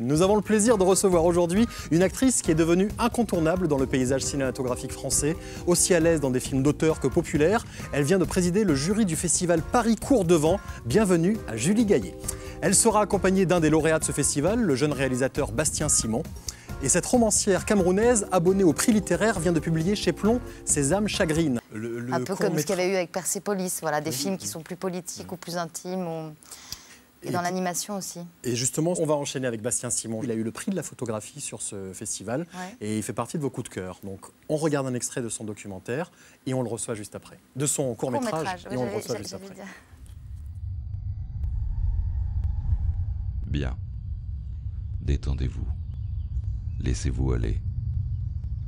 Nous avons le plaisir de recevoir aujourd'hui une actrice qui est devenue incontournable dans le paysage cinématographique français, aussi à l'aise dans des films d'auteur que populaires. Elle vient de présider le jury du festival Paris Court Devant. Bienvenue à Julie Gaillet. Elle sera accompagnée d'un des lauréats de ce festival, le jeune réalisateur Bastien Simon. Et cette romancière camerounaise, abonnée au prix littéraire, vient de publier chez Plomb ses âmes chagrines. Un peu comme ce qu'il y avait eu avec Persépolis, voilà, des films qui sont plus politiques ou plus intimes. Et dans l'animation aussi. Et justement, on va enchaîner avec Bastien Simon. Il a eu le prix de la photographie sur ce festival et il fait partie de vos coups de cœur. Donc on regarde un extrait de son documentaire et on le reçoit juste après. De son court-métrage et on le reçoit juste après. Bien. Détendez-vous. Laissez-vous aller.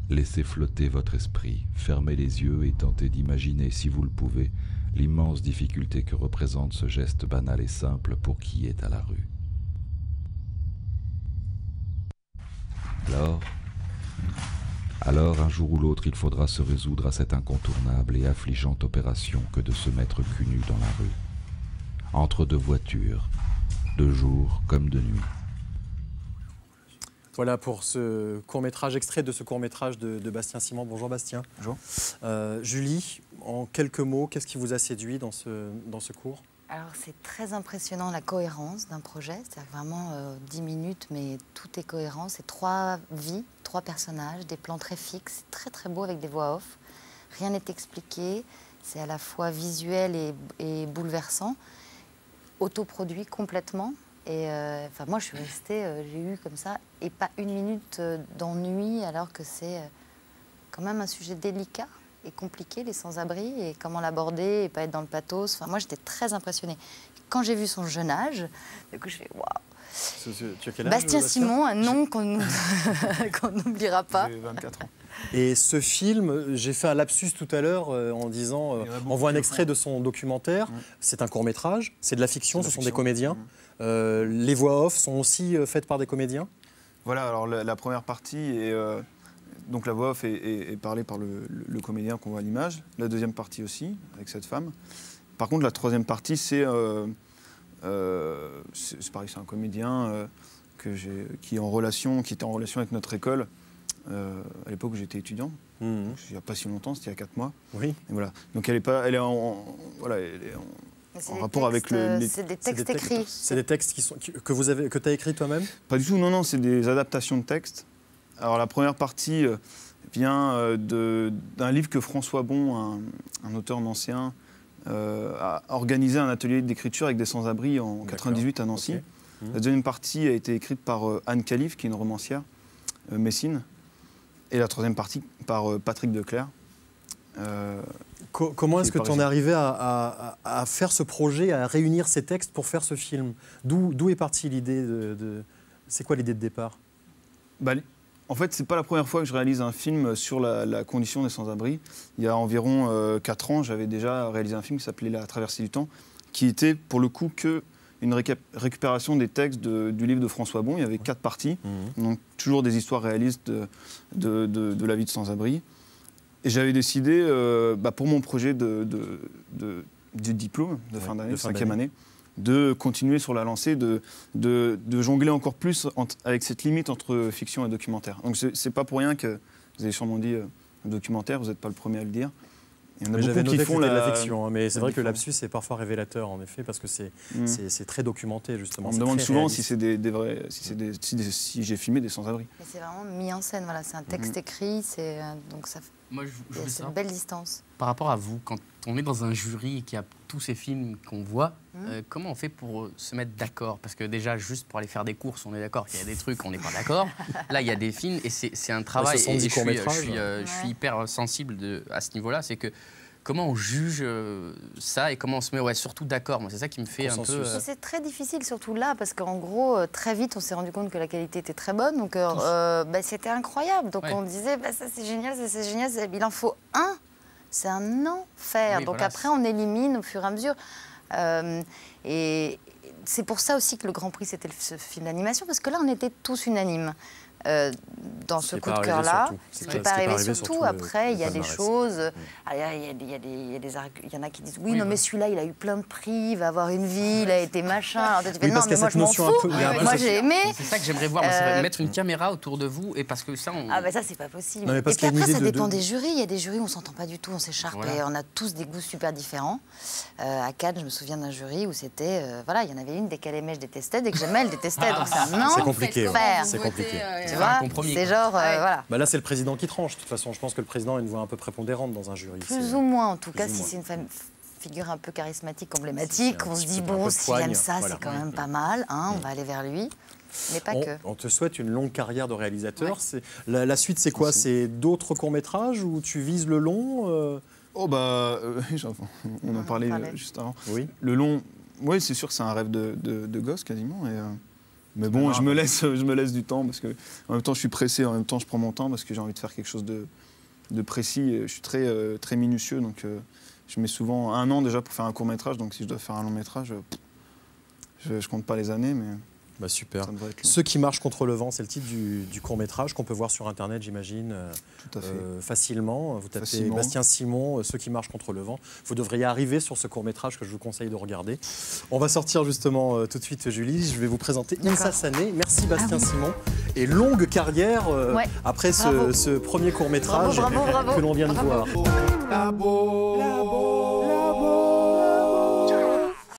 Laissez flotter votre esprit. Fermez les yeux et tentez d'imaginer, si vous le pouvez, l'immense difficulté que représente ce geste banal et simple pour qui est à la rue. Alors, un jour ou l'autre, il faudra se résoudre à cette incontournable et affligeante opération que de se mettre cul nu dans la rue. Entre deux voitures, de jour comme de nuit. Voilà pour ce court-métrage, extrait de ce court-métrage de Bastien Simon. Bonjour Bastien. Bonjour. Julie, en quelques mots, qu'est-ce qui vous a séduit dans ce cours? Alors c'est très impressionnant la cohérence d'un projet, c'est-à-dire vraiment 10 minutes, mais tout est cohérent. C'est 3 vies, 3 personnages, des plans très fixes, très très beaux avec des voix off. Rien n'est expliqué, c'est à la fois visuel et bouleversant, autoproduit complètement. Et enfin, moi, je suis restée, j'ai eu comme ça, et pas une minute d'ennui, alors que c'est quand même un sujet délicat et compliqué, les sans-abri, et comment l'aborder et pas être dans le pathos. Enfin, moi, j'étais très impressionnée. Quand j'ai vu son jeune âge, du coup, je fais waouh. Tu as quel âge, Bastien Simon, un nom qu'on n'oubliera pas. J'ai 24 ans. Et ce film, j'ai fait un lapsus tout à l'heure en disant, on voit un extrait de son documentaire. C'est un court-métrage, c'est de la fiction, ce sont des comédiens. Les voix off sont aussi faites par des comédiens. Voilà, alors la première partie, est, donc la voix off est parlée par le comédien qu'on voit à l'image. La deuxième partie aussi, avec cette femme. Par contre, la troisième partie, c'est pareil, c'est un comédien qui était en relation avec notre école à l'époque où j'étais étudiant. Il n'y a pas si longtemps, c'était il y a 4 mois. Oui. Et voilà. Donc elle est en rapport avec c'est des textes écrits. C'est des textes que tu as écrits toi-même? Pas du tout, non, c'est des adaptations de textes. Alors la première partie vient d'un livre que François Bon, un auteur nancéen, a organisé un atelier d'écriture avec des sans-abri en 98 à Nancy. Okay. La deuxième partie a été écrite par Anne Calife, qui est une romancière messine. Et la troisième partie par Patrick Declercq. Comment est-ce que tu en es arrivé à faire ce projet, à réunir ces textes pour faire ce film? D'où est partie l'idée C'est quoi l'idée de départ? En fait, c'est pas la première fois que je réalise un film sur la condition des sans-abri. Il y a environ 4 ans, j'avais déjà réalisé un film qui s'appelait La traversée du temps, qui était pour le coup une récupération des textes du livre de François Bon. Il y avait 4 parties, donc toujours des histoires réalistes de la vie de sans-abri. Et j'avais décidé, pour mon projet du diplôme de fin d'année, de 5e année, de continuer sur la lancée, de jongler encore plus avec cette limite entre fiction et documentaire. Donc c'est pas pour rien que vous avez sûrement dit documentaire, vous n'êtes pas le premier à le dire. J'avais noté que c'était de la fiction, hein, mais c'est vrai que le lapsus est parfois révélateur, en effet, parce que c'est très documenté, justement. On me demande souvent si c'est des vrais, si j'ai filmé des sans-abri. Mais c'est vraiment mis en scène, voilà, c'est un texte écrit, donc ça c'est une belle distance. Par rapport à vous, quand on est dans un jury et qu'il y a tous ces films qu'on voit, comment on fait pour se mettre d'accord? Parce que déjà, juste pour aller faire des courses, on est d'accord qu'il y a des trucs, on n'est pas d'accord. Là, il y a des films et c'est un travail. Et je suis hyper sensible à ce niveau-là. C'est que comment on juge ça et comment on se met surtout d'accord? Moi, c'est ça qui me fait un peu... C'est très difficile, surtout là, parce qu'en gros, très vite, on s'est rendu compte que la qualité était très bonne. Donc, c'était incroyable. Donc, on disait, ça c'est génial, ça c'est génial. Il en faut un. C'est un enfer. Oui, donc voilà, après, on élimine au fur et à mesure. Et c'est pour ça aussi que le Grand Prix, c'était ce film d'animation, parce que là, on était tous unanimes. dans ce coup de cœur-là. Ce qui n'est pas arrivé surtout. Après, il y a des choses. Il y en a qui disent oui, non, mais celui-là, il a eu plein de prix, il va avoir une vie, il a été machin. Alors, tu fais, non, mais moi, je m'en fous. Moi, j'ai aimé. C'est ça que j'aimerais voir. C'est mettre une caméra autour de vous, et parce que ça, ah, ben ça, c'est pas possible. Et puis après, ça dépend des jurys. Il y a des jurys où on s'entend pas du tout, on s'écharpe et on a tous des goûts super différents. À Cannes, je me souviens d'un jury où c'était. Voilà, il y en avait une, dès qu'elle aimait, je détestais. Dès que j'aimais, elle détestait. Donc, c'est compliqué. C'est compliqué. Tu vois, c'est genre. Voilà. Bah là, c'est le président qui tranche. De toute façon, je pense que le président a une voix un peu prépondérante dans un jury. Plus ou moins, en tout cas, si c'est une figure un peu charismatique, emblématique, on se dit, bon, s'il aime ça, c'est quand même pas mal, hein, on va aller vers lui. Mais pas que. On te souhaite une longue carrière de réalisateur. La suite, c'est quoi? C'est d'autres courts-métrages ou tu vises le long Oh, bah, on en parlait juste avant. Oui. Le long, oui, c'est sûr que c'est un rêve de gosse quasiment. Mais bon, je me laisse du temps parce que en même temps je suis pressé, en même temps je prends mon temps parce que j'ai envie de faire quelque chose de précis. Je suis très minutieux, donc je mets souvent 1 an déjà pour faire un court métrage. Donc si je dois faire un long métrage, je compte pas les années, mais bah super. Ceux qui marchent contre le vent, c'est le titre du court métrage qu'on peut voir sur internet, j'imagine. Tout à fait. Facilement. Vous tapez Bastien Simon, Ceux qui marchent contre le vent. Vous devriez arriver sur ce court métrage que je vous conseille de regarder. On va sortir justement tout de suite, Julie. Je vais vous présenter Insa Sané. Merci Bastien Simon. Et longue carrière après ce premier court métrage que l'on vient de voir.